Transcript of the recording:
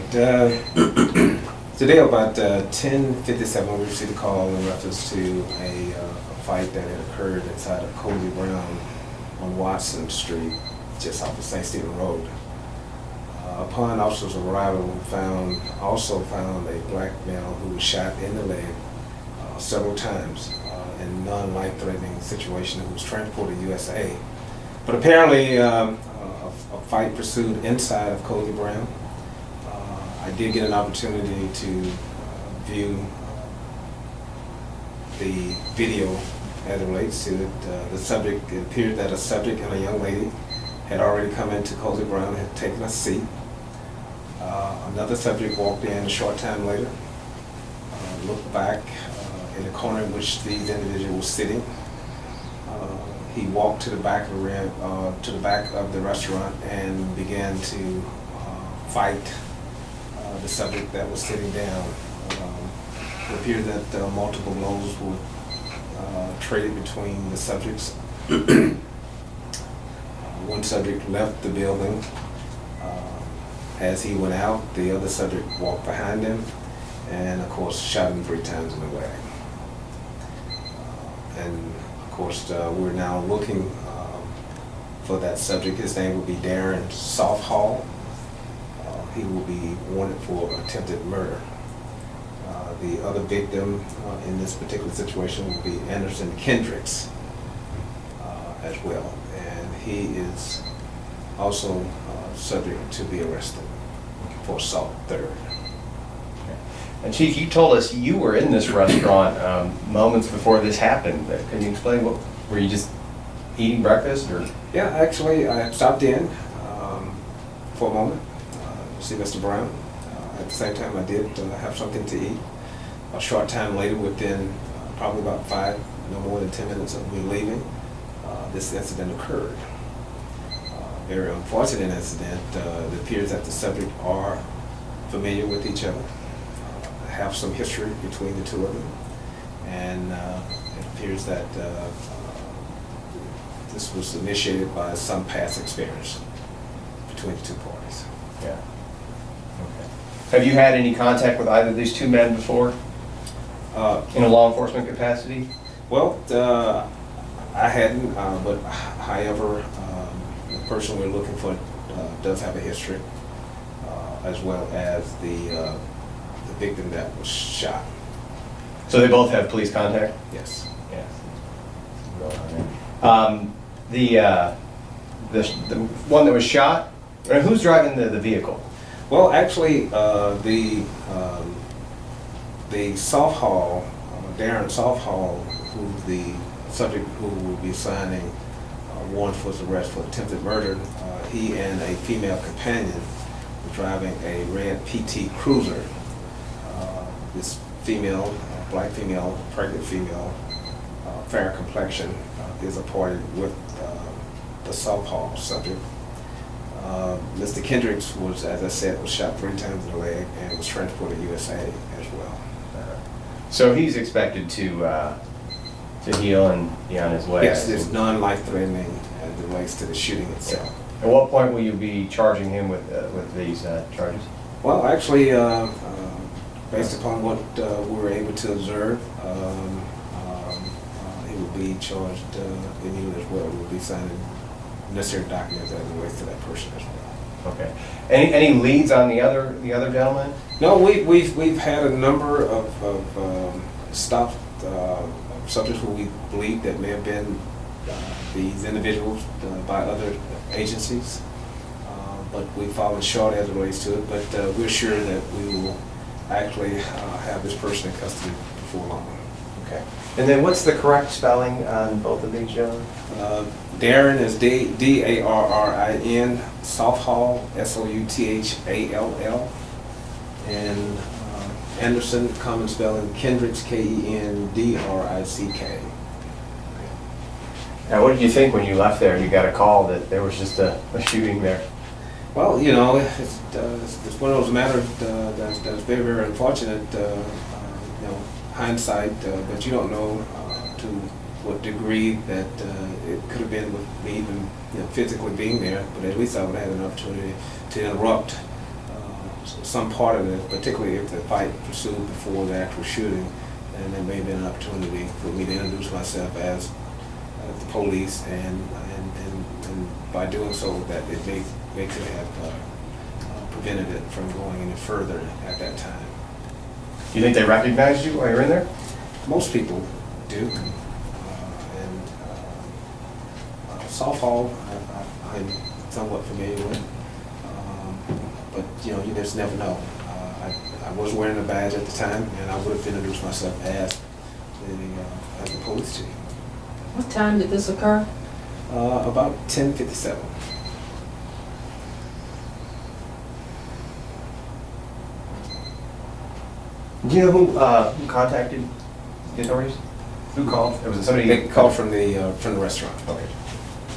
Today about 10:57, we received a call in reference to a fight that had occurred inside of Cozy Brown on Watson Street, just off of St. Stephen Road. Upon officers' arrival, we also found a black male who was shot in the leg several times in non-life-threatening situation, who was transported to USA. But apparently, a fight pursued inside of Cozy Brown. I did get an opportunity to view the video as it relates to it. It appeared that a subject and a young lady had already come into Cozy Brown and had taken a seat. Another subject walked in a short time later, looked back in the corner in which these individuals were sitting. He walked to the back of the restaurant and began to fight the subject that was sitting down. It appeared that multiple blows were traded between the subjects. One subject left the building. As he went out, the other subject walked behind him and, of course, shot him 3 times in the leg. And, of course, we're now looking for that subject. His name will be Darren Softhaul. He will be wanted for attempted murder. The other victim in this particular situation will be Anderson Kendricks as well, and he is also subject to be arrested for assault third. And Chief, you told us you were in this restaurant moments before this happened. Can you explain were you just eating breakfast or? Yeah, actually I stopped in for a moment to see Mr. Brown. At the same time I did have something to eat. A short time later, within probably about 5, no more than 10 minutes of me leaving, this incident occurred. Very unfortunate incident. It appears that the subject are familiar with each other, have some history between the two of them, and it appears that this was initiated by some past experience between the two parties. Yeah. Okay. Have you had any contact with either of these two men before? In a law enforcement capacity? Well, I hadn't, but however, the person we're looking for does have a history, as well as the victim that was shot. So they both have police contact? Yes. Yes. The one that was shot, who's driving the vehicle? Well, actually, the Softhaul, Darren Softhaul, who's the subject who will be signing warrant for his arrest for attempted murder, he and a female companion were driving a red PT Cruiser. This female, black female, pregnant female, fair complexion, is a party with the Softhaul subject. Mr. Kendricks was, as I said, was shot 3 times in the leg and was transported to USA as well. So he's expected to heal and be on his way? Yes, it's non-life-threatening as it relates to the shooting itself. At what point will you be charging him with these charges? Well, actually, based upon what we were able to observe, he will be charged immediately as well. We'll be signing necessary documents as it relates to that person as well. Okay. Any leads on the other gentleman? No, we've had a number of stopped subjects who we believe that may have been these individuals by other agencies, but we've fallen short as it relates to it. But we're sure that we will actually have this person in custody before long. Okay. And then what's the correct spelling on both of these gentlemen? Darren is D-A-R-R-I-N, Softhaul, S-O-U-T-H-A-L-L, and Anderson, common spelling, Kendricks, K-E-N-D-R-I-C-K. Now, what did you think when you left there and you got a call that there was just a shooting there? Well, you know, it's one of those matters that's very, very unfortunate, you know, hindsight, but you don't know to what degree that it could have been with me even physically being there, but at least I would have had an opportunity to interrupt some part of it, particularly if the fight pursued before the actual shooting, and there may have been an opportunity for me to introduce myself as the police, and by doing so, that it may could have prevented it from going any further at that time. Do you think they recognized you while you were in there? Most people do. South Hall, I'm somewhat familiar with. But, you know, you just never know. I was wearing a badge at the time, and I would have introduced myself as the police chief. What time did this occur? About 10:57. Do you know who contacted the authorities? Who called? Was it somebody? They called from the restaurant. Okay.